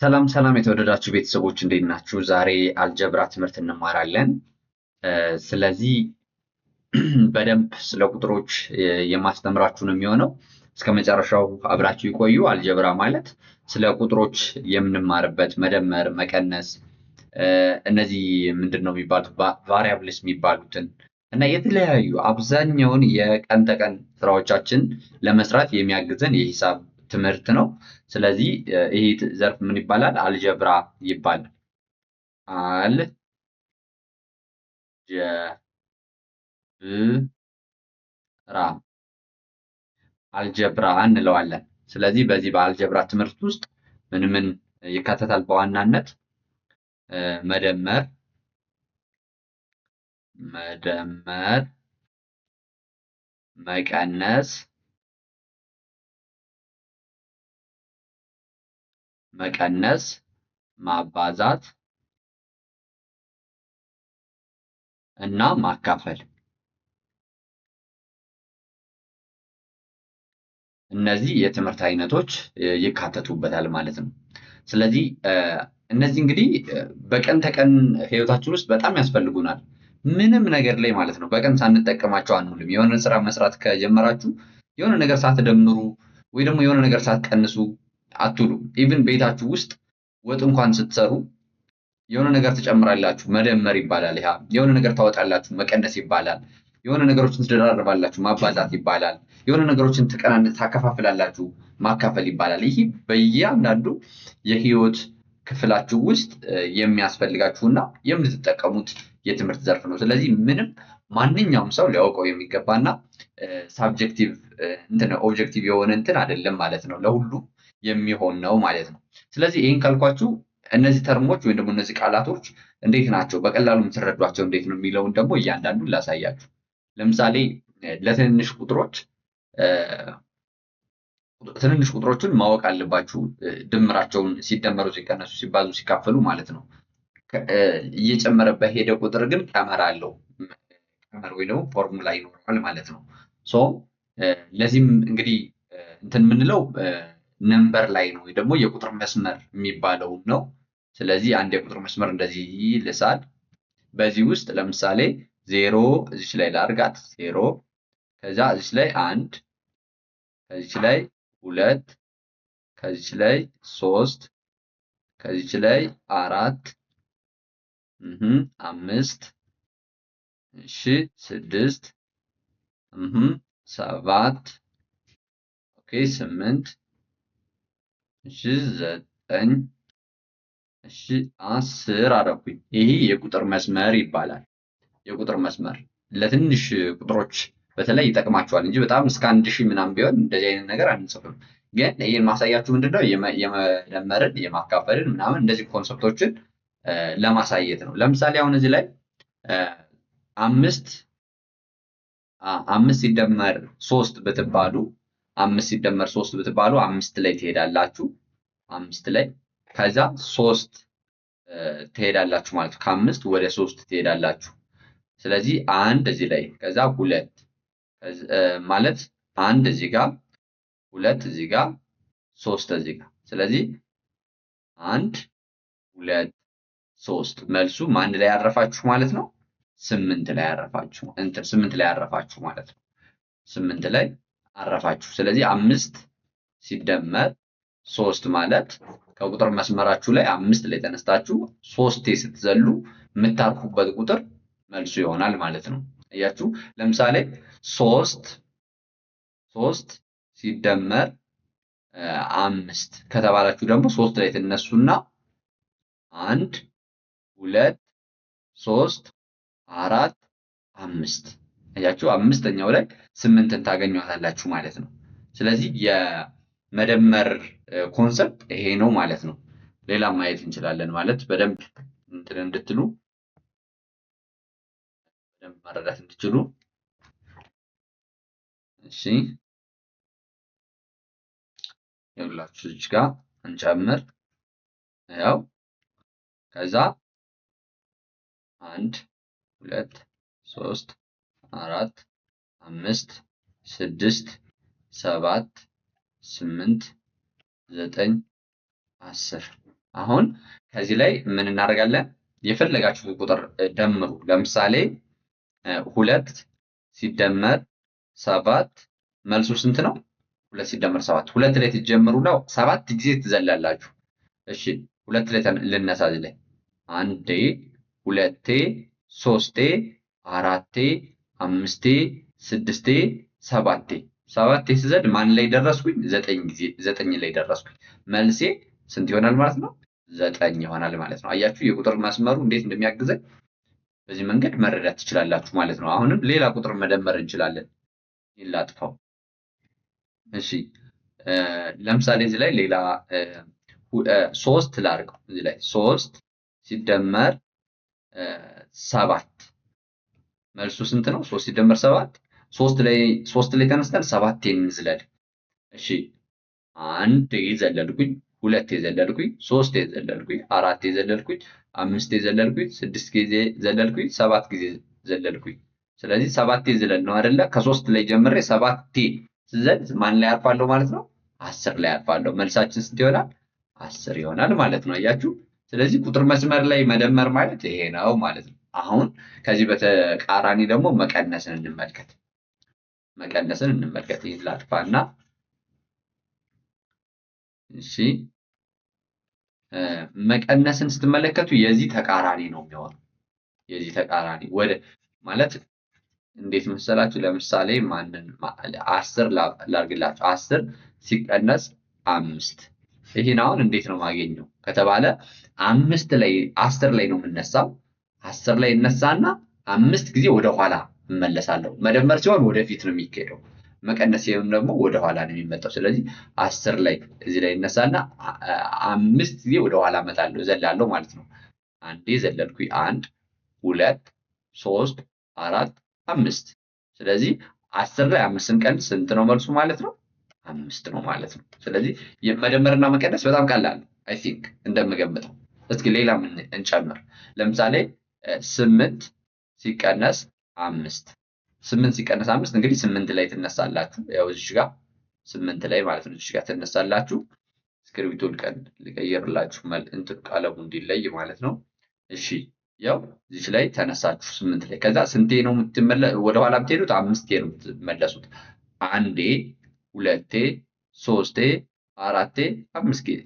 ሰላም ሰላም የተወደዳችሁ ቤተሰቦች እንዴት ናችሁ? ዛሬ አልጀብራ ትምህርት እንማራለን። ስለዚህ በደንብ ስለ ቁጥሮች የማስተምራችሁ ነው የሚሆነው። እስከ መጨረሻው አብራችሁ ይቆዩ። አልጀብራ ማለት ስለ ቁጥሮች የምንማርበት መደመር፣ መቀነስ፣ እነዚህ ምንድን ነው የሚባሉት ቫሪያብልስ የሚባሉትን እና የተለያዩ አብዛኛውን የቀን ተቀን ስራዎቻችን ለመስራት የሚያግዘን የሂሳብ ትምህርት ነው። ስለዚህ ይሄ ዘርፍ ምን ይባላል? አልጀብራ ይባላል። አልጀብራ እንለዋለን። ስለዚህ በዚህ በአልጀብራ ትምህርት ውስጥ ምን ምን ይካተታል? በዋናነት መደመር፣ መቀነስ፣ ማባዛት እና ማካፈል። እነዚህ የትምህርት አይነቶች ይካተቱበታል ማለት ነው። ስለዚህ እነዚህ እንግዲህ በቀን ተቀን ህይወታችን ውስጥ በጣም ያስፈልጉናል። ምንም ነገር ላይ ማለት ነው በቀን ሳንጠቀማቸው አንውልም። የሆነ ስራ መስራት ከጀመራችሁ የሆነ ነገር ሳትደምሩ ወይ ደግሞ የሆነ ነገር ሳትቀንሱ አትውሉም። ኢቭን ቤታችሁ ውስጥ ወጥ እንኳን ስትሰሩ የሆነ ነገር ትጨምራላችሁ፣ መደመር ይባላል። ያ የሆነ ነገር ታወጣላችሁ፣ መቀነስ ይባላል። የሆነ ነገሮችን ትደራርባላችሁ፣ ማባዛት ይባላል። የሆነ ነገሮችን ታከፋፍላላችሁ፣ ማካፈል ይባላል። ይህ በእያንዳንዱ የህይወት ክፍላችሁ ውስጥ የሚያስፈልጋችሁና የምትጠቀሙት የትምህርት ዘርፍ ነው። ስለዚህ ማንኛውም ሰው ሊያውቀው የሚገባና ሳብጀክቲቭ ኦብጀክቲቭ የሆነ እንትን አይደለም ማለት ነው። ለሁሉም የሚሆን ነው ማለት ነው። ስለዚህ ይህን ካልኳችሁ እነዚህ ተርሞች ወይም ደግሞ እነዚህ ቃላቶች እንዴት ናቸው፣ በቀላሉ የምትረዷቸው እንዴት ነው የሚለውን ደግሞ እያንዳንዱን ላሳያችሁ። ለምሳሌ ለትንንሽ ቁጥሮች ትንንሽ ቁጥሮችን ማወቅ አለባችሁ። ድምራቸውን ሲደመሩ፣ ሲቀነሱ፣ ሲባዙ፣ ሲካፈሉ ማለት ነው። እየጨመረ በሄደ ቁጥር ግን ቀመር አለው። ቀመር ወይ ደግሞ ፎርሙላ ይኖረዋል ማለት ነው። ለዚህም እንግዲህ እንትን የምንለው ነምበር ላይ ነው ወይ ደግሞ የቁጥር መስመር የሚባለው ነው። ስለዚህ አንድ የቁጥር መስመር እንደዚህ ልሳል። በዚህ ውስጥ ለምሳሌ ዜሮ እዚች ላይ ላርጋት፣ ዜሮ ከዛ እዚች ላይ አንድ፣ ከዚች ላይ ሁለት፣ ከዚች ላይ ሶስት፣ ከዚች ላይ አራት፣ አምስት፣ እሺ ስድስት፣ ሰባት፣ ኦኬ ስምንት፣ እሺ ዘጠኝ፣ እሺ 10 አደረኩኝ። ይሄ የቁጥር መስመር ይባላል። የቁጥር መስመር ለትንሽ ቁጥሮች በተለይ ይጠቅማቸዋል እንጂ በጣም እስከ 1000 ምናምን ቢሆን እንደዚህ አይነት ነገር አንጽፍም። ግን ይሄን ማሳያችሁ ምንድነው የመደመርን የማካፈልን ምናምን እንደዚህ ኮንሰፕቶችን ለማሳየት ነው። ለምሳሌ አሁን እዚህ ላይ አምስት ሲደመር ሶስት ብትባሉ አምስት ላይ ትሄዳላችሁ። አምስት ላይ ከዛ ሶስት ትሄዳላችሁ ማለት ነው። ከአምስት ወደ ሶስት ትሄዳላችሁ። ስለዚህ አንድ እዚህ ላይ ከዛ ሁለት ማለት አንድ እዚህ ጋር፣ ሁለት እዚህ ጋር፣ ሶስት እዚህ ጋር። ስለዚህ አንድ ሁለት ሶስት። መልሱ ማን ላይ ያረፋችሁ ማለት ነው? ስምንት ላይ ያረፋችሁ ማለት ነው። ስምንት ላይ አረፋችሁ። ስለዚህ አምስት ሲደመር ሶስት ማለት ከቁጥር መስመራችሁ ላይ አምስት ላይ ተነስታችሁ ሶስቴ ስትዘሉ የምታርፉበት ቁጥር መልሱ ይሆናል ማለት ነው። እያችሁ ለምሳሌ ሶስት ሲደመር አምስት ከተባላችሁ ደግሞ ሶስት ላይ ትነሱና አንድ ሁለት ሶስት አራት አምስት። እያችሁ አምስተኛው ላይ ስምንትን ታገኟታላችሁ ማለት ነው። ስለዚህ የመደመር ኮንሰፕት ይሄ ነው ማለት ነው። ሌላም ማየት እንችላለን ማለት በደንብ እንትን እንድትሉ በደንብ መረዳት እንድትችሉ። እሺ ይኸውላችሁ እዚህ ጋር እንጨምር። ያው ከዛ አንድ ሁለት ሶስት አራት አምስት ስድስት ሰባት ስምንት ዘጠኝ 10 አሁን ከዚህ ላይ ምን እናደርጋለን? የፈለጋችሁት ቁጥር ደምሩ። ለምሳሌ 2 ሲደመር 7 መልሱ ስንት ነው? 2 ሲደመር 7 2 ላይ ትጀምሩና 7 ጊዜ ትዘላላችሁ። እሺ 2 ላይ ልነሳ። እዚህ ላይ 1 2 3 4 5 6 7 7 ስዘል ማን ላይ ደረስኩኝ? 9 ላይ ደረስኩኝ። መልሴ ስንት ይሆናል ማለት ነው? 9 ይሆናል ማለት ነው። አያችሁ የቁጥር መስመሩ እንዴት እንደሚያግዘን በዚህ መንገድ መረዳት ትችላላችሁ ማለት ነው። አሁንም ሌላ ቁጥር መደመር እንችላለን። ይላጥፋው። እሺ ለምሳሌ እዚህ ላይ ሌላ 3 ላድርገው። እዚህ ላይ 3 ሲደመር 7 መልሱ ስንት ነው? 3 ሲደመር 7 3 ላይ ተነስተን 7 እንዝለል። እሺ 1 ዘለልኩኝ፣ 2 ዘለልኩኝ፣ 3 ዘለልኩኝ፣ 4 ዘለልኩኝ፣ 5 ዘለልኩኝ፣ 6 ጊዜ ዘለልኩኝ፣ 7 ጊዜ ዘለልኩኝ። ስለዚህ 7 ዝለል ነው አይደለ? ከ3 ላይ ጀምሬ 7 ስዘል ማን ላይ አርፋለሁ ማለት ነው? 10 ላይ አርፋለሁ። መልሳችን ስንት ይሆናል? 10 ይሆናል ማለት ነው። አያችሁ። ስለዚህ ቁጥር መስመር ላይ መደመር ማለት ይሄ ነው ማለት ነው። አሁን ከዚህ በተቃራኒ ደግሞ መቀነስን እንመልከት። ይህን ላጥፋና እሺ መቀነስን ስትመለከቱ የዚህ ተቃራኒ ነው የሚሆነው። የዚህ ተቃራኒ ወደ ማለት እንዴት መሰላችሁ? ለምሳሌ 10 ላርግላችሁ። 10 ሲቀነስ 5 ይሄን አሁን እንዴት ነው ማገኘው ከተባለ 10 ላይ ነው የምነሳው። 10 ላይ እነሳና 5 ጊዜ ወደ ኋላ እመለሳለሁ። መደመር ሲሆን ወደፊት ነው የሚካሄደው። መቀነስ ሲሆን ደግሞ ወደ ኋላ ነው የሚመጣው። ስለዚህ 10 ላይ እዚህ ላይ እነሳና 5 ጊዜ ወደ ኋላ እመጣለሁ፣ ዘላለሁ ማለት ነው። አንዴ ዘለልኩኝ 1 2 3 4 5። ስለዚህ 10 ላይ 5ን ቀንስ ስንት ነው መልሱ ማለት ነው? 5 ነው ማለት ነው። ስለዚህ መደመርና መቀነስ በጣም ቀላል ነው። አይ ቲንክ እንደምገምተው። እስኪ ሌላ ምን እንጨምር? ለምሳሌ 8 ሲቀነስ 5 8 ሲቀነስ 5 እንግዲህ 8 ላይ ትነሳላችሁ። ያው እዚህ ጋር 8 ላይ ማለት ነው። እዚህ ጋር ትነሳላችሁ። እስክሪብቶ ልቀይርላችሁ እንትን ቀለሙ እንዲለይ ማለት ነው። እሺ ያው እዚህ ላይ ተነሳችሁ 8 ላይ። ከዛ ስንቴ ነው ወደ ኋላ የምትሄዱት? 5 ነው የምትመለሱት። 1 2 3 4 5 ጊዜ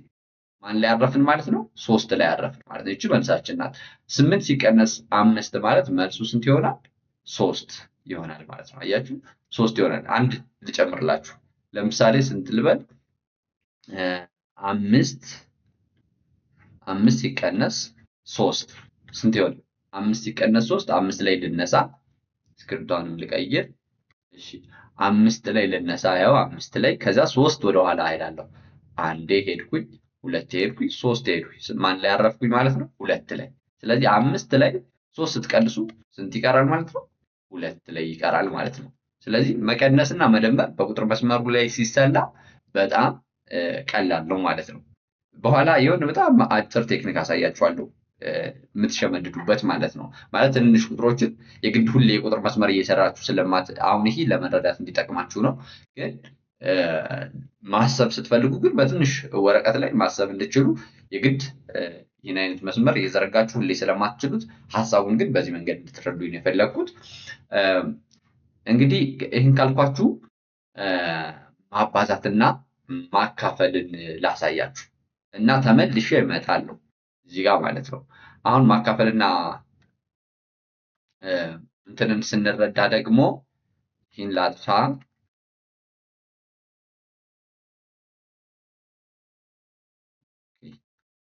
ማን ላይ አረፍን ማለት ነው? 3 ላይ አረፍን ማለት ነው። እቺ መልሳችን ናት። 8 ሲቀነስ 5 ማለት መልሱ ስንት ይሆናል? 3 ይሆናል ማለት ነው። አያችሁ 3 ይሆናል። አንድ ልጨምርላችሁ። ለምሳሌ ስንት ልበል? 5 ሲቀነስ 3 ስንት ይሆናል? 5 ሲቀነስ 3 5 ላይ ልነሳ። እስክሪብቷንም ልቀይር። እሺ 5 ላይ ልነሳ። ያው 5 ላይ ከዛ 3 ወደ ኋላ ሄዳለሁ። አንዴ ሄድኩኝ፣ 2 ሄድኩኝ፣ 3 ሄድኩኝ። ማን ላይ አረፍኩኝ ማለት ነው? 2 ላይ። ስለዚህ 5 ላይ 3 ስትቀንሱ ስንት ይቀራል ማለት ነው? 2 ላይ ይቀራል ማለት ነው። ስለዚህ መቀነስና መደመር በቁጥር መስመሩ ላይ ሲሰላ በጣም ቀላል ነው ማለት ነው። በኋላ የሆነ በጣም አጭር ቴክኒክ አሳያችኋለሁ የምትሸመድዱበት ማለት ነው። ማለት ትንንሽ ቁጥሮችን የግድ ሁሌ የቁጥር መስመር እየሰራችሁ አሁን ይሄ ለመረዳት እንዲጠቅማችሁ ነው። ግን ማሰብ ስትፈልጉ ግን በትንሽ ወረቀት ላይ ማሰብ እንድችሉ የግድ ይህን አይነት መስመር እየዘረጋችሁ ሁሌ ስለማትችሉት ሀሳቡን ግን በዚህ መንገድ እንድትረዱኝ ነው የፈለግኩት። እንግዲህ ይህን ካልኳችሁ ማባዛትና ማካፈልን ላሳያችሁ እና ተመልሼ እመጣለሁ እዚህ ጋር ማለት ነው። አሁን ማካፈልና እንትንን ስንረዳ ደግሞ ይህን ላጥፋ።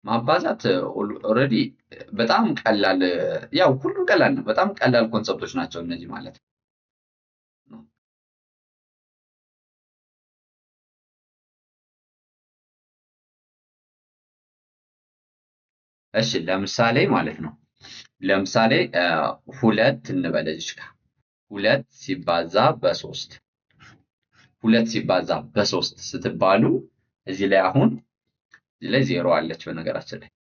ማባዛት ኦልሬዲ በጣም ቀላል፣ ያው ሁሉም ቀላል ነው። በጣም ቀላል ኮንሰፕቶች ናቸው እነዚህ ማለት ነው። እሺ ለምሳሌ ማለት ነው። ለምሳሌ 2 እንበል እዚህ ጋር 2 ሲባዛ በ3 2 ሲባዛ በ3 ስትባሉ እዚህ ላይ አሁን እዚህ ላይ 0 አለች። በነገራችን ላይ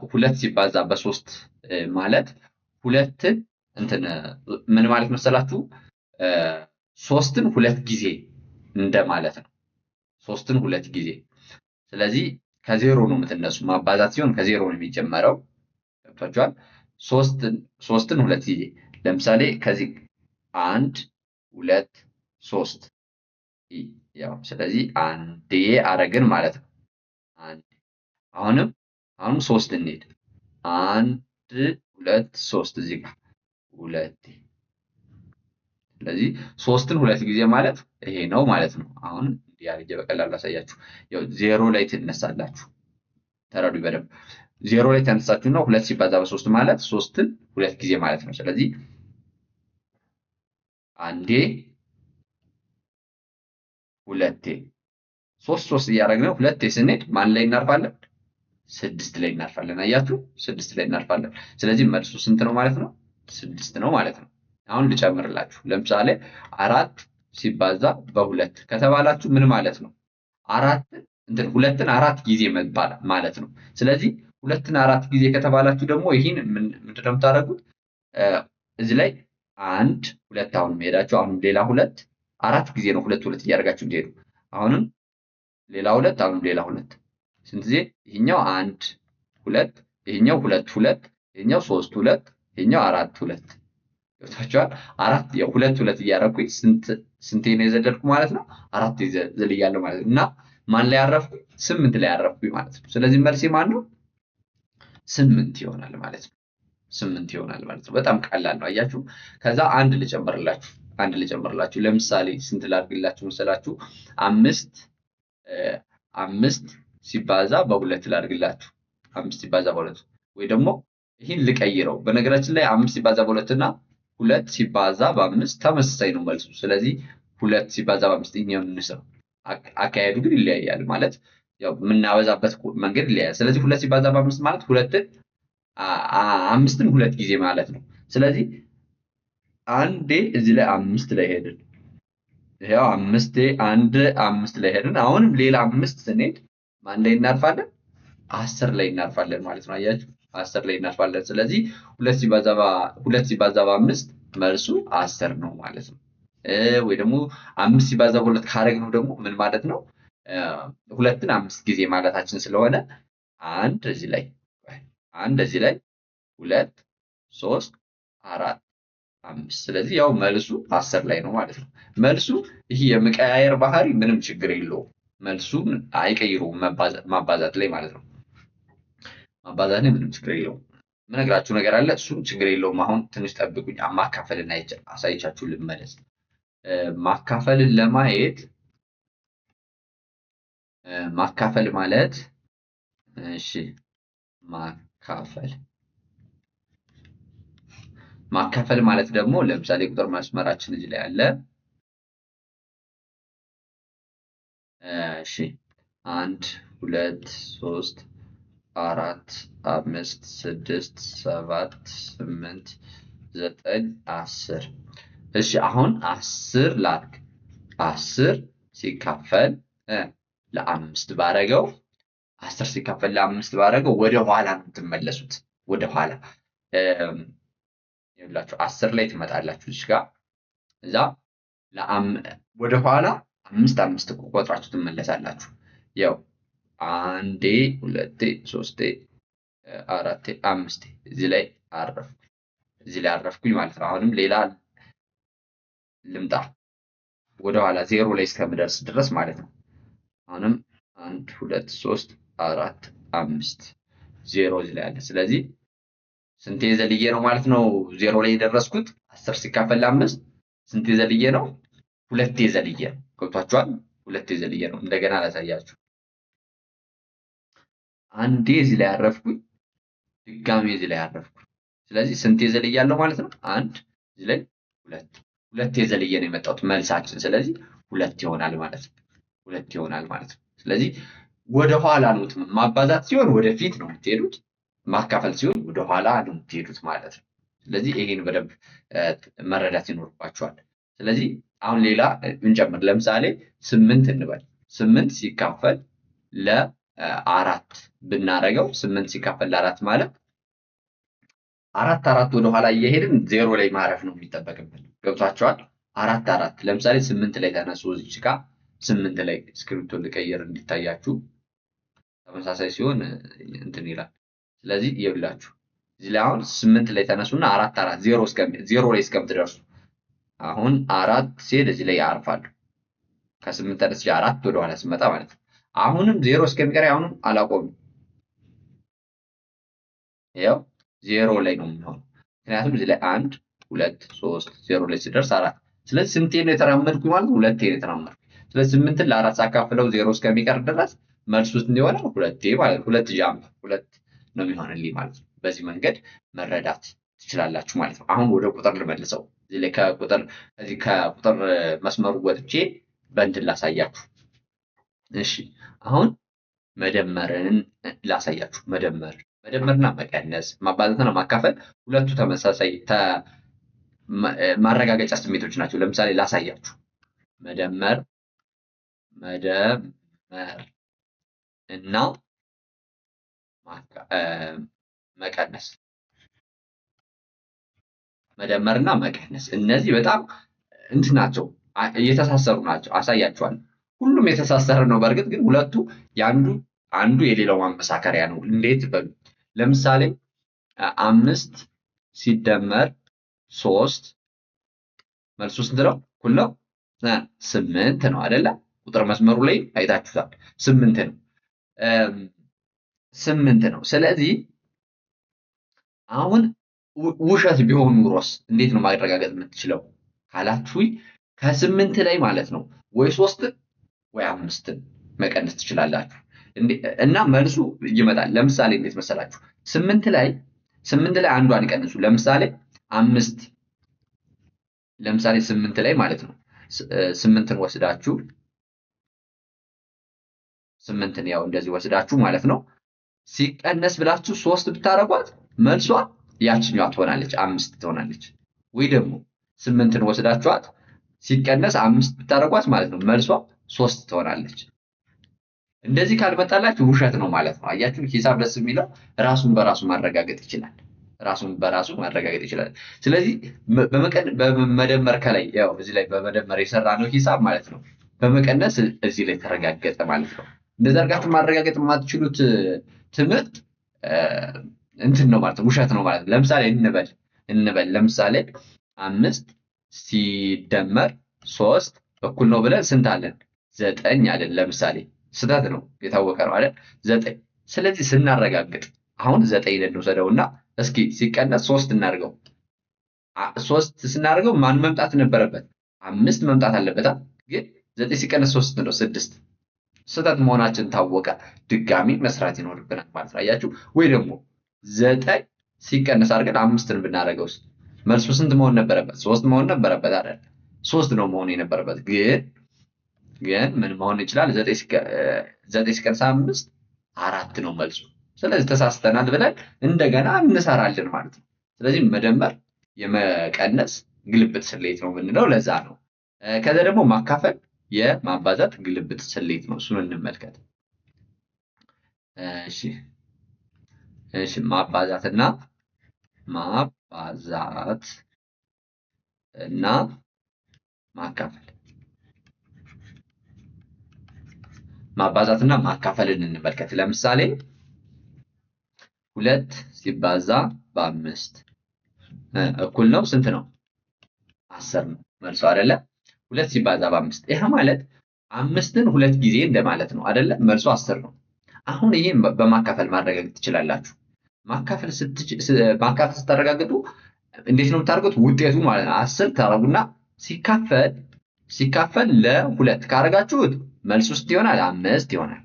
2 ሲባዛ በ3 ማለት ሁለትን እንትን ምን ማለት መሰላችሁ? 3ን 2 ጊዜ እንደማለት ነው። 3ን 2 ጊዜ። ስለዚህ ከዜሮ ነው የምትነሱ። ማባዛት ሲሆን ከዜሮ ነው የሚጀመረው። ገብቷችኋል? ሶስትን ሁለት ጊዜ ለምሳሌ ከዚህ 1 2 3 ያው ስለዚህ አንዴ አረግን ማለት ነው። አሁንም 3 እንሂድ 1 2 3 እዚህ ጋር ሁለቴ። ስለዚህ 3ን ሁለት ጊዜ ማለት ይሄ ነው ማለት ነው። አሁን እንዲህ አድርጌ በቀላሉ አሳያችሁ። ያው ዜሮ ላይ ትነሳላችሁ። ተረዱ በደንብ። ዜሮ ላይ ተነሳችሁና 2 ሲባዛ በ3 ማለት 3ን ሁለት ጊዜ ማለት ነው። ስለዚህ አንዴ ሁለቴ 3 እያደረግን ሁለቴ ስንሄድ ማን ላይ እናርፋለን? 6 ላይ እናርፋለን። አያችሁ 6 ላይ እናርፋለን። ስለዚህ መልሱ ስንት ነው ማለት ነው? 6 ነው ማለት ነው። አሁን ልጨምርላችሁ። ለምሳሌ 4 ሲባዛ በ2 ከተባላችሁ ምን ማለት ነው? ሁለትን 4 ጊዜ መባል ማለት ነው። ስለዚህ ሁለትን 4 ጊዜ ከተባላችሁ ደግሞ ይህን ምንድን ነው የምታደርጉት? እዚህ ላይ 1 2 አሁን ሄዳችሁ አሁንም ሌላ 2 4 ጊዜ ነው 2 2 እያደረጋችሁ እንዲሄዱ። አሁንም ሌላ 2 አሁንም ሌላ 2 ስንት ጊዜ? ይሄኛው 1 2 ይሄኛው 2 2 ይሄኛው 3 2 ይሄኛው 4 2 ገብታችኋል? 4 ያው 2 2 እያደረኩኝ ስንቴ ነው የዘለልኩ ማለት ነው? 4 ዘልያለሁ ማለት ነው። እና ማን ላይ አረፍኩኝ? 8 ላይ አረፍኩኝ ማለት ነው። ስለዚህ መልሴ ማን ነው? 8 ይሆናል ማለት ነው። 8 ይሆናል ማለት ነው። በጣም ቀላል ነው። አያችሁ? ከዛ አንድ ልጨምርላችሁ። ለምሳሌ ስንት ላድርግላችሁ መሰላችሁ? 5 ሲባዛ በ2 ላድርግላችሁ። 5 ሲባዛ በ2 ወይ ደግሞ ይህን ልቀይረው። በነገራችን ላይ 5 ሲባዛ በ2 እና 2 ሲባዛ በ5 ተመሳሳይ ነው መልሱ። ስለዚህ 2 ሲባዛ በ5 ይሄኛውን እንስራው። አካሄዱ ግን ይለያያል ማለት ያው የምናበዛበት መንገድ ይለያያል። ስለዚህ 2 ሲባዛ በ5 ማለት 5ን 2 ጊዜ ማለት ነው። ስለዚህ አንዴ እዚህ ላይ 5 ላይ ሄድን። ይሄው 5 ላይ ሄድን። አሁንም ሌላ 5 ስንሄድ ማን ላይ እናርፋለን? 10 ላይ እናርፋለን ማለት ነው። አያችሁ? 10 ላይ እናርፋለን። ስለዚህ 2 ሲባዛ በ5 መልሱ 10 ነው ማለት ነው። ወይ ደግሞ 5 ሲባዛ በ2 ካረግነው ደግሞ ምን ማለት ነው? ሁለትን 5 ጊዜ ማለታችን ስለሆነ አንድ እዚህ ላይ 2 3 4 5 ስለዚህ ያው መልሱ 10 ላይ ነው ማለት ነው። መልሱ ይሄ የመቀያየር ባህሪ ምንም ችግር የለውም። መልሱን አይቀይሩም ማባዛት ላይ ማለት ነው። ማባዛት ላይ ምንም ችግር የለውም። ምነግራችሁ ነገር አለ፣ እሱም ችግር የለውም። አሁን ትንሽ ጠብቁኝ። ማካፈልን አሳይቻችሁ ልመለስ። ማካፈልን ለማየት ማካፈል ማለት እሺ ማካፈል ማለት ደግሞ ለምሳሌ ቁጥር መስመራችን እዚህ ላይ አለ። እሺ 1 2 3 4 5 6 7 8 9 10 እሺ አሁን 10 ላድርግ። 10 ሲካፈል ለ5 ባረገው 10 ሲካፈል ለ5 ባረገው ወደ ኋላ ነው የምትመለሱት። ወደ ኋላ ይኸውላችሁ 10 ላይ ትመጣላችሁ እዚህ ጋር እዛ ወደ ኋላ 5 ቆጥራችሁ ትመለሳላችሁ። ያው 1 2 3 4 5 እዚህ ላይ አረፍኩኝ ማለት ነው። አሁንም ሌላ ልምጣ ወደ ኋላ 0 ላይ እስከምደርስ ድረስ ማለት ነው። አሁንም 1 2 3 4 5 0 እዚህ ላይ አለ። ስለዚህ ስንቴ ዘልዬ ነው ማለት ነው 0 ላይ የደረስኩት? 10 ሲካፈል ለ5 ስንቴ ዘልዬ ነው? 2 ዘልዬ ነው። ገብቷችኋል? 2 ዘልዬ ነው። እንደገና ላሳያችሁ። አንዴ እዚህ ላይ አረፍኩኝ፣ ድጋሜ እዚህ ላይ አረፍኩኝ። ስለዚህ ስንቴ ዘልያለሁ ማለት ነው? 1 እዚህ ላይ 2 ዘልዬ ነው የመጣሁት መልሳችን። ስለዚህ 2 ይሆናል ማለት ነው። 2 ይሆናል ማለት ነው። ስለዚህ ወደ ኋላ ነው ማባዛት ሲሆን ወደፊት ነው የምትሄዱት፣ ማካፈል ሲሆን ወደ ኋላ ነው የምትሄዱት ማለት ነው። ስለዚህ ይሄን በደንብ መረዳት ይኖርባችኋል። ስለዚህ አሁን ሌላ እንጨምር። ለምሳሌ 8 እንበል። 8 ሲካፈል ለ4 ብናረገው 8 ሲካፈል ለ4 ማለት 4 ወደ ኋላ እየሄድን 0 ላይ ማረፍ ነው የሚጠበቅብን። ገብቷችኋል? 4 ለምሳሌ 8 ላይ ተነሱ። እዚህ ጋር 8 ላይ እስክሪብቶ ልቀይር እንዲታያችሁ። ተመሳሳይ ሲሆን እንትን ይላል። ስለዚህ ይብላችሁ እዚህ ላይ አሁን 8 ላይ ተነሱና 4 4 0 ላይ እስከምትደርሱ አሁን 4 ሲሄድ እዚህ ላይ ያርፋለሁ። ከ8 ተነስቼ 4 ወደ ኋላ ስመጣ ማለት ነው። አሁንም 0 እስከሚቀር አሁንም አላቆምም። ያው 0 ላይ ነው የሚሆነው። ምክንያቱም እዚህ ላይ 1 2 3 0 ላይ ሲደርስ 4። ስለዚህ ስንቴ ነው የተራመድኩኝ ማለት ነው? ሁለቴ ነው የተራመድኩኝ። ስለዚህ 8ን ለ4 ሳካፍለው 0 እስከሚቀር ድረስ መልሱ ስንት ይሆናል? ሁለቴ ማለት ነው። 2 ጃምፕ 2 ነው የሚሆንልኝ ማለት ነው። በዚህ መንገድ መረዳት ትችላላችሁ ማለት ነው። አሁን ወደ ቁጥር ልመልሰው። እዚህ ላይ ከቁጥር መስመሩ ወጥቼ በእንትን ላሳያችሁ። እሺ አሁን መደመርን ላሳያችሁ። መደመርና መቀነስ፣ ማባዛትና ማካፈል ሁለቱ ተመሳሳይ ማረጋገጫ ስሜቶች ናቸው። ለምሳሌ ላሳያችሁ። መደመር እና መቀነስ መደመርና መቀነስ እነዚህ በጣም እንትን ናቸው፣ እየተሳሰሩ ናቸው። አሳያችኋለሁ። ሁሉም የተሳሰረ ነው። በእርግጥ ግን ሁለቱ አንዱ የሌላው ማመሳከሪያ ነው። እንዴት በሉ። ለምሳሌ 5 ሲደመር 3 መልሱ ስንት ነው? እኩል ነው 8 ነው አይደለ? ቁጥር መስመሩ ላይ አይታችሁታል። 8 ነው 8 ነው። ስለዚህ አሁን ውሸት ቢሆን ኑሮስ እንዴት ነው ማረጋገጥ የምትችለው ካላችሁኝ ከ8 ላይ ማለት ነው ወይ 3 ወይ 5 መቀነስ ትችላላችሁ እና መልሱ ይመጣል። ለምሳሌ እንዴት መሰላችሁ? 8 ላይ አንዷን ቀንሱ። ለምሳሌ 8 ላይ ማለት ነው 8ን ወስዳችሁ 8ን ያው እንደዚህ ወስዳችሁ ማለት ነው ሲቀነስ ብላችሁ 3 ብታረጓት መልሷ ያችኛዋ ትሆናለች፣ 5 ትሆናለች። ወይ ደግሞ 8ን ወስዳችኋት ሲቀነስ 5 ብታረጓት ማለት ነው መልሷ 3 ትሆናለች። እንደዚህ ካልመጣላችሁ ውሸት ነው ማለት ነው። አያችሁ፣ ሂሳብ ደስ የሚለው ራሱን በራሱ ማረጋገጥ ይችላል። ስለዚህ በመደመር ከላይ ያው እዚህ ላይ በመደመር የሰራ ነው ሂሳብ ማለት ነው። በመቀነስ እዚህ ላይ ተረጋገጠ ማለት ነው። እንደዚህ አድርጋችሁ ማረጋገጥ የማትችሉት ትምህርት እንትን ነው ማለት ነው፣ ውሸት ነው ማለት ነው። ለምሳሌ እንበል ለምሳሌ 5 ሲደመር 3 እኩል ነው ብለን ስንት አለን? 9 አለን። ለምሳሌ ስህተት ነው የታወቀ ነው አይደል? 9። ስለዚህ ስናረጋግጥ አሁን 9 እንውሰደውና እስኪ ሲቀነስ 3 እናድርገው። 3 ስናደርገው ማን መምጣት ነበረበት? 5 መምጣት አለበት። ግን 9 ሲቀነስ 3 ነው 6። ስህተት መሆናችን ታወቀ። ድጋሚ መስራት ይኖርብናል ማለት ነው። አያችሁ? ወይ ደግሞ 9 ሲቀነስ አድርገን 5ን ብናደርገውስ መልሱ ስንት መሆን ነበረበት? 3 መሆን ነበረበት አይደል? 3 ነው መሆን የነበረበት። ግን ምን መሆን ይችላል? 9 ሲቀነስ 5 4 ነው መልሱ። ስለዚህ ተሳስተናል ብለን እንደገና እንሰራለን ማለት ነው። ስለዚህ መደመር የመቀነስ ግልብጥ ስሌት ነው የምንለው ለዛ ነው። ከዛ ደግሞ ማካፈል የማባዛት ግልብጥ ስሌት ነው። እሱን እንመልከት። እሺ ማባዛትና ማካፈል ማባዛትና ማካፈልን እንመልከት። ለምሳሌ 2 ሲባዛ በ5 እኩል ነው ስንት ነው? 10 ነው መልሱ አይደለ? 2 ሲባዛ በ5 ይሄ ማለት 5ን 2 ጊዜ እንደማለት ነው አይደለ? መልሱ 10 ነው። አሁን ይሄን በማካፈል ማረጋገጥ ትችላላችሁ። ማካፈል ስታረጋግጡ እንዴት ነው የምታደርጉት? ውጤቱ ማለት ነው 10 ታረጉና ሲካፈል ለ2 ካረጋችሁት መልሱ ስንት ይሆናል? 5 ይሆናል።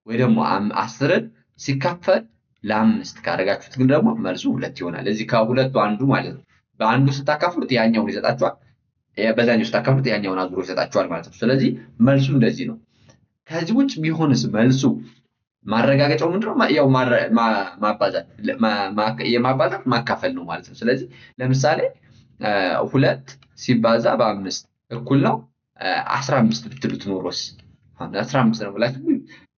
ወይ ደግሞ 10ን ሲካፈል ለ5 ካረጋችሁት ግን ደግሞ መልሱ 2 ይሆናል። እዚህ ከሁለቱ አንዱ ማለት ነው። በአንዱ ስታካፍሉት ያኛውን ይሰጣችኋል፣ በዛኛው ስታካፍሉት ያኛውን አዙሮ ይሰጣችኋል ማለት ነው። ስለዚህ መልሱ እንደዚህ ነው። ከዚህ ውጭ ቢሆንስ መልሱ ማረጋገጫው ምንድነው? ያው የማባዛት ማካፈል ነው ማለት ነው። ስለዚህ ለምሳሌ 2 ሲባዛ በ5 እኩል ነው 15 ብትሉት ኖሮስ 15 ነው ብላችሁ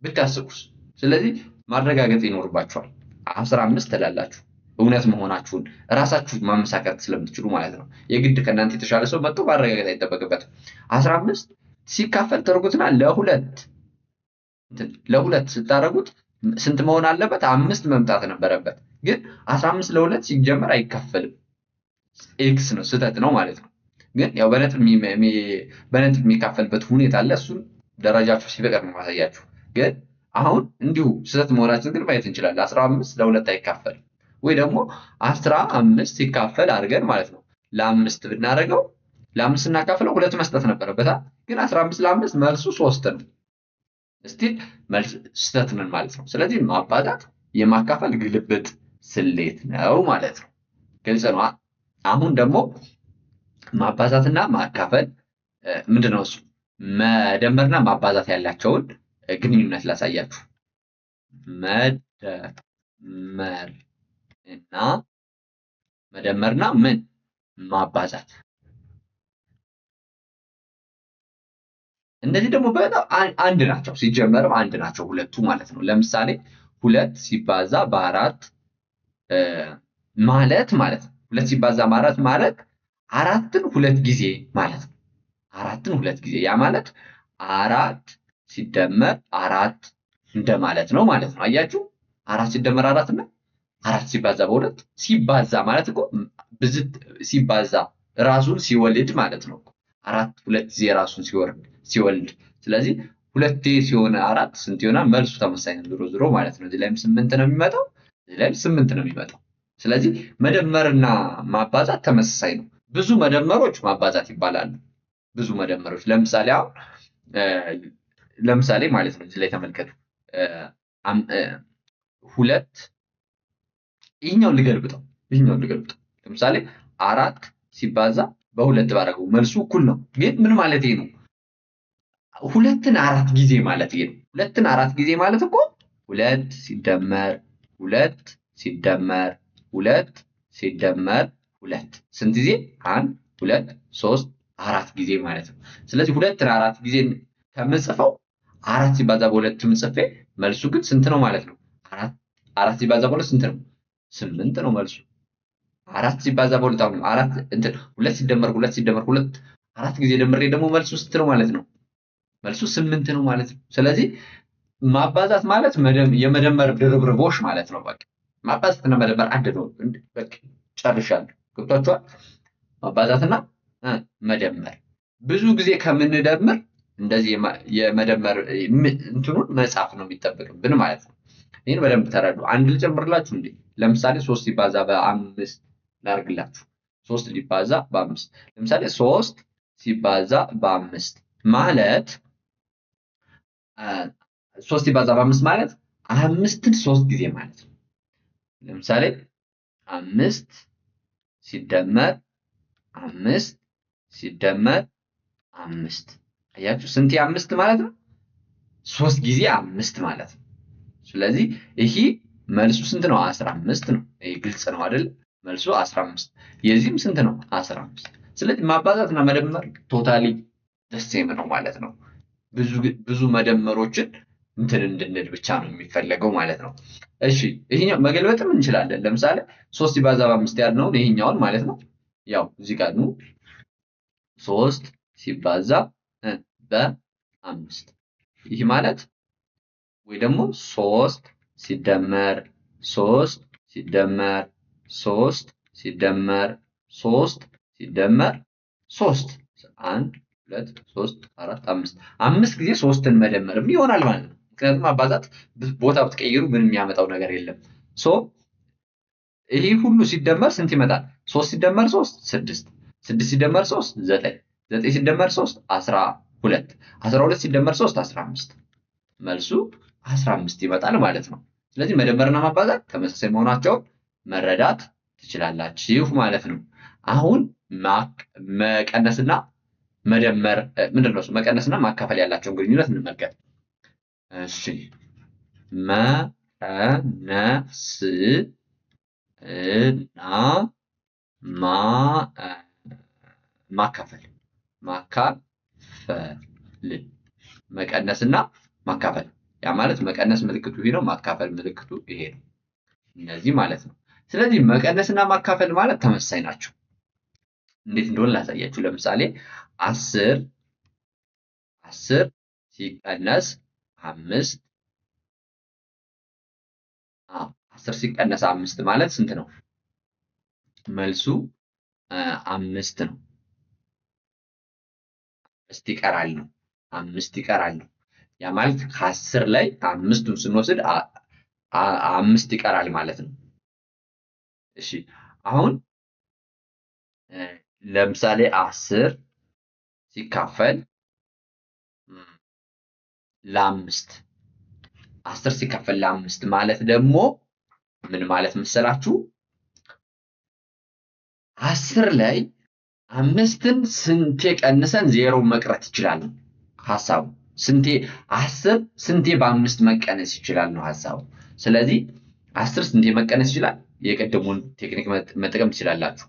ብታስቡስ? ስለዚህ ማረጋገጥ ይኖርባችኋል። 15 ትላላችሁ እውነት መሆናችሁን ራሳችሁ ማመሳከር ስለምትችሉ ማለት ነው። የግድ ከእናንተ የተሻለ ሰው መጥቶ ማረጋገጥ አይጠበቅበትም። 15 ሲካፈል ተርጉትና ለሁለት ስታረጉት ስንት መሆን አለበት? 5 መምጣት ነበረበት። ግን 15 ለ2 ሲጀመር አይካፈልም። ኤክስ ነው፣ ስህተት ነው ማለት ነው። ግን ያው በነጥብ የሚካፈልበት ሁኔታ አለ። እሱን ደረጃችሁ ሲፈቅድ ነው ማሳያችሁ። ግን አሁን እንዲሁ ስህተት መሆናችን ግን ማየት እንችላለን። 15 ለ2 አይካፈልም። ወይ ደግሞ 15 ሲካፈል አድርገን ማለት ነው ለ5 ብናደርገው ለ5 ስናካፍለው 2 መስጠት ነበረበት። ግን 15 ለ5 መልሱ 3 ነው። ስቲል መልስ ስህተት ነን ማለት ነው። ስለዚህ ማባዛት የማካፈል ግልብጥ ስሌት ነው ማለት ነው። ግልጽ ነው። አሁን ደግሞ ማባዛትና ማካፈል ምንድነው እሱ መደመርና ማባዛት ያላቸውን ግንኙነት ላሳያችሁ። መደመርና ምን ማባዛት፣ እነዚህ ደግሞ በጣም አንድ ናቸው። ሲጀመርም አንድ ናቸው ሁለቱ ማለት ነው። ለምሳሌ 2 ሲባዛ በ4 ማለት ነው 2 ሲባዛ በ4 ማለት 4ን 2 ጊዜ ማለት ነው። 4ን 2 ጊዜ ያ ማለት 4 ሲደመር 4 እንደማለት ነው ማለት ነው። አያችሁ 4 ሲደመር 4 እና 4 ሲባዛ በ2 ሲባዛ ማለት እኮ ብዝት ሲባዛ ራሱን ሲወልድ ማለት ነው። 4 2 ጊዜ ራሱን ሲወልድ ስለዚህ 2 ሲሆን 4 ስንት ይሆናል? መልሱ ተመሳሳይ ነው ዞሮ ማለት ነው። እዚህ ላይም 8 ነው የሚመጣው፣ እዚህ ላይም 8 ነው የሚመጣው። ስለዚህ መደመርና ማባዛት ተመሳሳይ ነው። ብዙ መደመሮች ማባዛት ይባላሉ። ብዙ መደመሮች ለምሳሌ አሁን ለምሳሌ ማለት ነው እዚህ ላይ ተመልከቱ። 2 ይሄኛውን ልገልብጠው። ለምሳሌ 4 ሲባዛ በ2 ባደረገው መልሱ እኩል ነው። ግን ምን ማለት ነው? 2ን 4 ጊዜ ማለት ነው። 2ን 4 ጊዜ ማለት እኮ 2 ሲደመር 2 ሲደመር 2 ሲደመር 2 ስንት ጊዜ? 1 2 3 4 ጊዜ ማለት ነው። ስለዚህ 2ን 4 ጊዜ ከምጽፈው 4 ሲባዛ በ2 ምጽፌ መልሱ ግን ስንት ነው ማለት ነው? 4 ሲባዛ በ2 ስንት ነው? 8 ነው መልሱ። 4 ሲባዛ በ2 አሁን 4 እንትን 2 ሲደመር 2 ሲደመር 2 4 ጊዜ ደምሬ ደግሞ መልሱ ስንት ነው ማለት ነው? መልሱ 8 ነው ማለት ነው። ስለዚህ ማባዛት ማለት የመደመር ድርብርቦሽ ማለት ነው። በቃ ማባዛትና መደመር አንድ ነው። በቃ ጨርሻለሁ። ገብቷችኋል? ማባዛትና መደመር ብዙ ጊዜ ከምንደምር እንደዚህ የመደመር እንትኑን መጻፍ ነው የሚጠበቅብን ማለት ነው። ይህን በደንብ ተረዱ። አንድ ልጨምርላችሁ እንዴ። ለምሳሌ 3 ሲባዛ በ5 ላርግላችሁ። 3 ሲባዛ በ5 ለምሳሌ 3 ሲባዛ በ5 ማለት 3 ሲባዛ በ5 ማለት 5ን 3 ጊዜ ማለት ነው። ለምሳሌ 5 ሲደመር 5 ሲደመር 5 አያችሁ ስንት 5 ማለት ነው? 3 ጊዜ 5 ማለት ነው። ስለዚህ ይሄ መልሱ ስንት ነው? 15 ነው። ይሄ ግልጽ ነው አይደል? መልሱ 15። የዚህም ስንት ነው? 15። ስለዚህ ማባዛትና መደመር ቶታሊ ደሴም ነው ማለት ነው። ብዙ መደመሮችን እንትን እንድንል ብቻ ነው የሚፈለገው ማለት ነው። እሺ ይሄኛው መገልበጥም እንችላለን። ለምሳሌ 3 ሲባዛ በ5 ያልነውን ይሄኛውን ማለት ነው። ያው እዚህ ጋር ነው 3 ሲባዛ በ5 ይህ ማለት ወይ ደግሞ 3 ሲደመር 3 ሲደመር 3 ሲደመር 3 ሲደመር 3 1 2 3 4 5 5 ጊዜ 3ን መደመርም ይሆናል ማለት ነው። ምክንያቱም አባዛት ቦታ ብትቀይሩ ምንም የሚያመጣው ነገር የለም። ይሄ ሁሉ ሲደመር ስንት ይመጣል? 3 ሲደመር 3 6 6 ሲደመር 3 9 9 ሲደመር 3 12 12 ሲደመር 3 15 መልሱ 15 ይመጣል ማለት ነው። ስለዚህ መደመርና ማባዛት ተመሳሳይ መሆናቸውን መረዳት ትችላላችሁ ማለት ነው። አሁን መቀነስና መደመር ምንድነው? መቀነስና ማካፈል ያላቸውን ግንኙነት እንመልከት። እሺ ማካፈል መቀነስና ማካፈል ያ ማለት መቀነስ ምልክቱ ይሄ ነው፣ ማካፈል ምልክቱ ይሄ ነው። እነዚህ ማለት ነው። ስለዚህ መቀነስና ማካፈል ማለት ተመሳሳይ ናቸው። እንዴት እንደሆነ ላሳያችሁ። ለምሳሌ 10 ሲቀነስ 5 10 ሲቀነስ 5 ማለት ስንት ነው? መልሱ 5 ነው። 5 ይቀራል ነው። 5 ይቀራል ነው። ያ ማለት ከ10 ላይ 5ቱን ስንወስድ 5 ይቀራል ማለት ነው። እሺ አሁን ለምሳሌ 10 ሲካፈል ለ5 10 ሲካፈል ለ5 ማለት ደግሞ ምን ማለት መሰላችሁ? 10 ላይ 5ን ስንቴ ቀንሰን 0 መቅረት ይችላል ሐሳቡ። ስንቴ 10 ስንቴ በ5 መቀነስ ይችላል ነው ሐሳቡ። ስለዚህ 10 ስንቴ መቀነስ ይችላል? የቀደሙን ቴክኒክ መጠቀም ትችላላችሁ።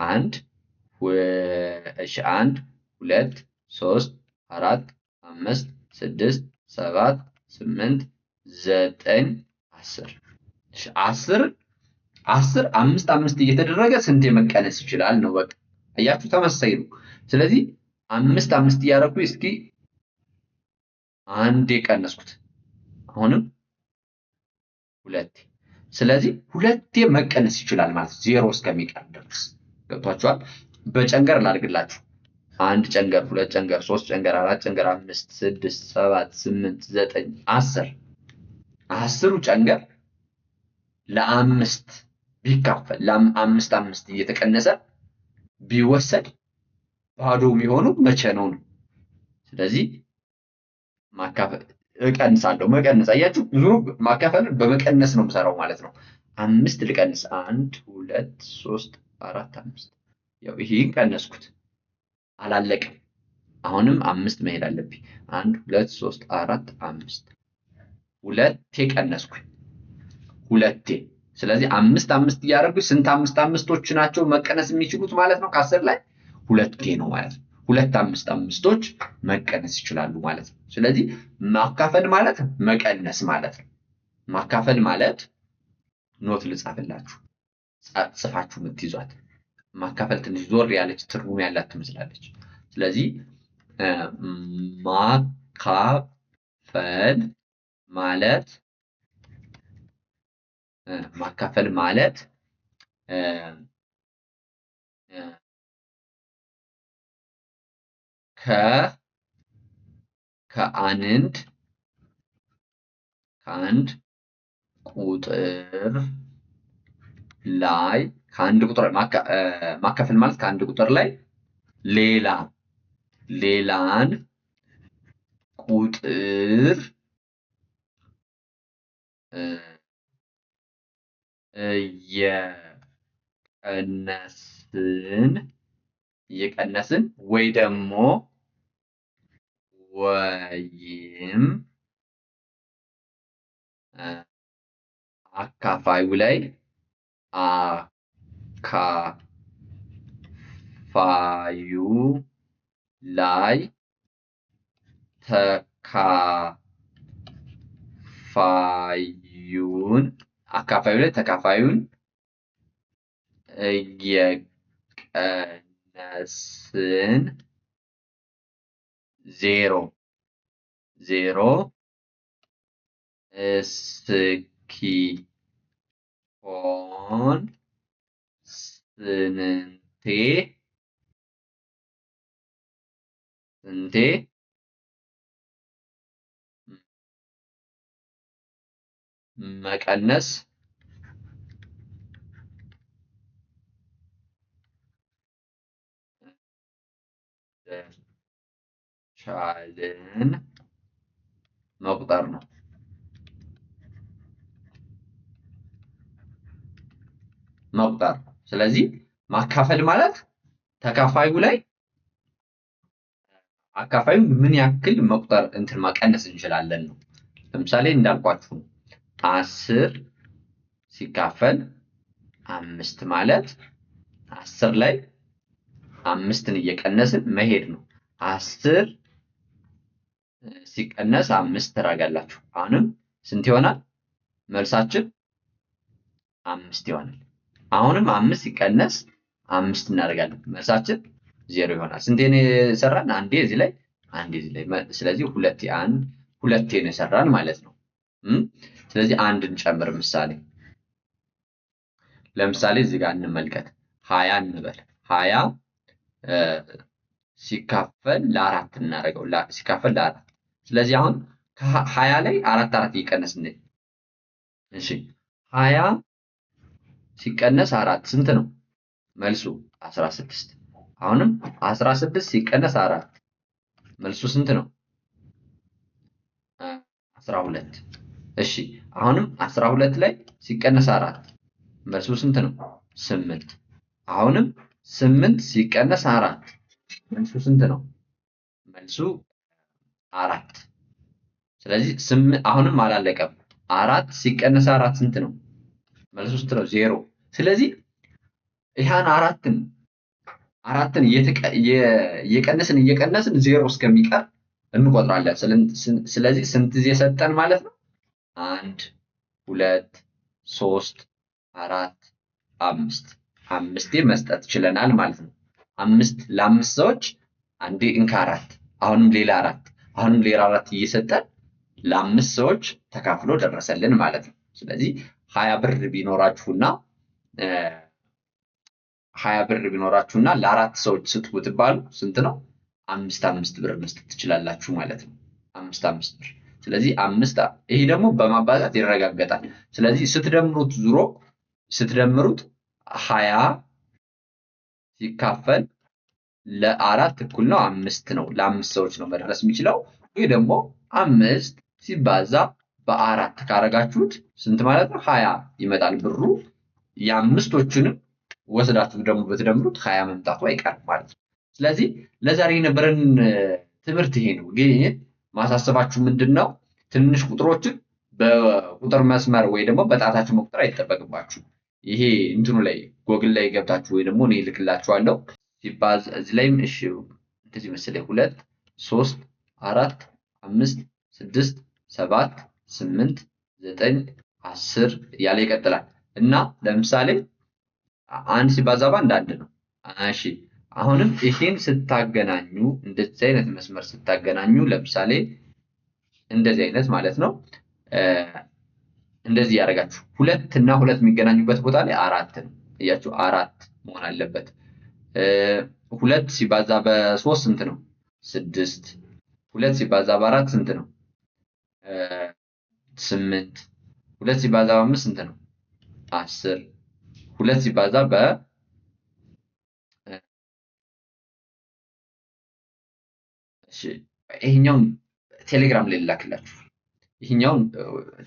1 2 3 4 5 6 7 8 9 10 10 5 5 እየተደረገ ስንቴ መቀነስ ይችላል ነው። በቃ አያችሁ ተመሳሳይ ነው። ስለዚህ 5 5 እያደረኩ እስኪ አንዴ ቀነስኩት፣ አሁንም ሁለቴ። ስለዚህ ሁለቴ መቀነስ ይችላል ማለት 0 እስከሚቀር ድረስ ገብቷችኋል? በጨንገር ላድርግላችሁ። 1 ጨንገር 2 ጨንገር 3 ጨንገር 4 ጨንገር 5 6 7 8 9 10 10ሩ ጨንገር ለ5 ቢካፈል ለ5 5 እየተቀነሰ ቢወሰድ ባዶ የሚሆኑ መቼ ነው? ስለዚህ ማካፈል እቀንሳለሁ። መቀነስ አያችሁ፣ ዙሩ ማካፈልን በመቀነስ ነው የምሰራው ማለት ነው። 5 ልቀንስ 1 2 3 4 5 ያው ይሄን ቀነስኩት፣ አላለቀም። አሁንም 5 መሄድ አለብኝ። 1 2 3 4 5 ሁለቴ ቀነስኩኝ፣ ሁለቴ። ስለዚህ 5 5 እያደረጉኝ ስንት 5 5ቶች ናቸው መቀነስ የሚችሉት ማለት ነው? ከ10 ላይ ሁለቴ ነው ማለት ነው። 2 5 5ቶች መቀነስ ይችላሉ ማለት ነው። ስለዚህ ማካፈል ማለት መቀነስ ማለት ነው። ማካፈል ማለት ኖት ልጻፍላችሁ ጽፋችሁ የምትይዟት። ማካፈል ትንሽ ዞር ያለች ትርጉም ያላት ትመስላለች። ስለዚህ ማካፈል ማለት ከአንድ ቁጥር ላይ ማካፈል ማለት ከአንድ ቁጥር ላይ ሌላን ቁጥር እየቀነስን ወይም አካፋዩ ላይ ተካፋዩን እየቀነስን 0 እስኪሆን ስንቴ መቀነስ ቻልን መቁጠር ነው። ስለዚህ ማካፈል ማለት ተካፋዩ ላይ አካፋዩ ምን ያክል መቁጠር መቀነስ እንችላለን ነው። ለምሳሌ እንዳልኳችሁ 10 ሲካፈል 5 ማለት 10 ላይ 5ን እየቀነስን መሄድ ነው። 10 ሲቀነስ 5 ታደርጋላችሁ። አሁንም ስንት ይሆናል? መልሳችን 5 ይሆናል። አሁንም 5 ሲቀነስ 5 እናደርጋለን። መልሳችን 0 ይሆናል። ስንቴ ነው የሰራን? አንዴ እዚህ ላይ አንዴ እዚህ ላይ። ስለዚህ ሁለቴ ነው የሰራን ማለት ነው። ስለዚህ አንድ እንጨምር። ምሳሌ ለምሳሌ እዚህ ጋር እንመልከት። 20 እንበል 20 ሲካፈል ለ4 እናደርገው ሲካፈል ለ4። ስለዚህ አሁን ከ20 ላይ 4 እየቀነስን እሺ 20 ሲቀነስ 4 ስንት ነው? መልሱ 16። አሁንም 16 ሲቀነስ 4 መልሱ ስንት ነው? 12። እሺ አሁንም 12 ላይ ሲቀነስ 4 መልሱ ስንት ነው? 8። አሁንም 8 ሲቀነስ 4 መልሱ ስንት ነው? መልሱ 4። ስለዚህ አሁንም አላለቀም። 4 ሲቀነስ 4 ስንት ነው? መልሱ ስንት ነው? 0። ስለዚህ ይሄን አራትን እየቀነስን 0 እስከሚቀር እንቆጥራለን። ስለዚህ ስንት ጊዜ ሰጠን ማለት ነው? 1 2 3 4 5 5 መስጠት ችለናል ማለት ነው። 5 ለ5 ሰዎች አንዴ እንካ 4 አሁንም ሌላ 4 አሁንም ሌላ 4 እየሰጠን ለ5 ሰዎች ተካፍሎ ደረሰልን ማለት ነው። ስለዚህ 20 ብር ቢኖራችሁና 20 ብር ቢኖራችሁና ለ4 ሰዎች ስጡ ብትባሉ ስንት ነው? 5 ብር መስጠት ትችላላችሁ ማለት ነው። 5 ብር። ስለዚህ ይሄ ደግሞ በማባዛት ይረጋገጣል። ስለዚህ ስትደምሩት 20 ሲካፈል ለ4 እኩል ነው 5 ነው። ለ5 ሰዎች ነው መድረስ የሚችለው። ይሄ ደግሞ 5 ሲባዛ በ4 ካረጋችሁት ስንት ማለት ነው? 20 ይመጣል ብሩ። የአምስቶቹንም ወስዳችሁ ደግሞ በተደምሩት 20 መምጣቱ አይቀርም ማለት ነው። ስለዚህ ለዛሬ የነበረን ትምህርት ይሄ ነው። ግን ማሳሰባችሁ ምንድነው? ትንሽ ቁጥሮችን በቁጥር መስመር ወይ ደግሞ በጣታችሁ መቁጠር አይጠበቅባችሁ። ይሄ እንትኑ ላይ ጎግል ላይ ገብታችሁ ወይ ደግሞ እኔ ልክላችኋለሁ ሲባዝ እዚህ ላይም እሺ እንደዚህ መሰለኝ 2 3 4 5 6 7 8 9 10 እያለ ይቀጥላል እና ለምሳሌ 1 ሲባዛ በ1 1 ነው። እሺ አሁንም ይሄን ስታገናኙ እንደዚህ አይነት መስመር ስታገናኙ ለምሳሌ እንደዚህ አይነት ማለት ነው። እንደዚህ ያደርጋችሁ 2 እና 2 የሚገናኙበት ቦታ ላይ 4 ነው። እያችሁ 4 መሆን አለበት። 2 ሲባዛ በ3 ስንት ነው? 6። 2 ሲባዛ በ4 ስንት ነው? 8። 2 ሲባዛ በ5 ስንት ነው? 10። 2 ሲባዛ በ ይሄኛውን ቴሌግራም ላይ ልላክላችሁ። ይሄኛውን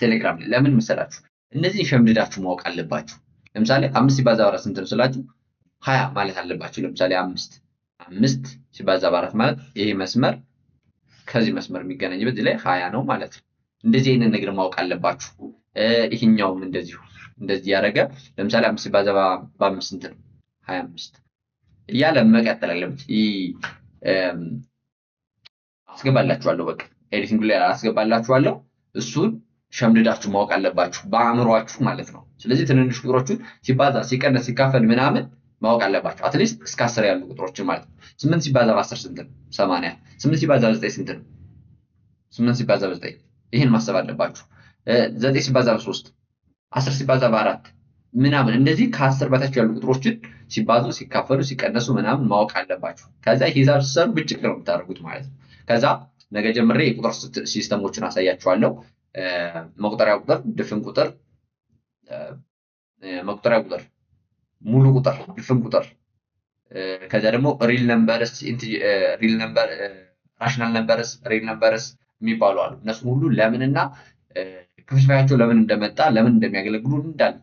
ቴሌግራም ላይ ለምን መሰላችሁ? እነዚህ ሸምድዳችሁ ማወቅ አለባችሁ። ለምሳሌ 5 ሲባዛ በ4 ስንት ነው ስላችሁ 20 ማለት አለባችሁ። ለምሳሌ 5 ሲባዛ በ4 ማለት ይሄ መስመር ከዚህ መስመር የሚገናኝበት እዚህ ላይ 20 ነው ማለት ነው። እንደዚህ አይነት ነገር ማወቅ አለባችሁ። ይሄኛውም እንደዚህ ያደረገ ለምሳሌ 5 ሲባዛ በ5 ስንት ነው? 25 እያለ መቀጠል አለበት። አስገባላችኋለሁ። በቃ ኤዲቲንግ ላይ አስገባላችኋለሁ። እሱን ሸምድዳችሁ ማወቅ አለባችሁ በአእምሯችሁ ማለት ነው። ስለዚህ ትንንሽ ቁጥሮችን ሲባዛ ሲቀነስ ሲካፈል ምናምን ማወቅ አለባችሁ። አትሊስት እስከ 10 ያሉ ቁጥሮችን ማለት ነው። 8 ሲባዛ በ10 ስንት ነው? 80። 8 ሲባዛ በ9 ስንት ነው? 8 ሲባዛ በ9 ይህን ማሰብ አለባችሁ። 9 ሲባዛ በ3 10 ሲባዛ በ4 ምናምን እንደዚህ ከ10 በታች ያሉ ቁጥሮችን ሲባዙ ሲካፈሉ ሲቀነሱ ምናምን ማወቅ አለባችሁ። ከዛ ሂሳብ ስትሰሩ ብጭቅ ነው የምታደርጉት ማለት ነው። ከዛ ነገ ጀምሬ የቁጥር ሲስተሞችን አሳያችኋለሁ። መቁጠሪያ ቁጥር፣ ድፍን ቁጥር፣ መቁጠሪያ ቁጥር፣ ሙሉ ቁጥር፣ ድፍን ቁጥር፣ ከዛ ደግሞ ሪል ነምበርስ፣ ራሽናል ነምበርስ፣ ሪል ነምበርስ የሚባሉ አሉ። እነሱ ሁሉ ለምንና ክፍልፋያቸው ለምን እንደመጣ ለምን እንደሚያገለግሉ እንዳል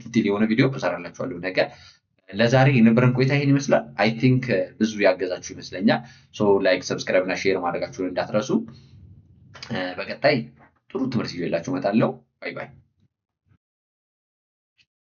ዲቴል የሆነ ቪዲዮ እሰራላችኋለሁ ነገ። ለዛሬ የነበረን ቆይታ ይሄን ይመስላል። አይ ቲንክ ብዙ ያገዛችሁ ይመስለኛል። ሶ ላይክ፣ ሰብስክራይብ እና ሼር ማድረጋችሁን እንዳትረሱ። በቀጣይ ጥሩ ትምህርት ይዤላችሁ እመጣለሁ። ባይ ባይ።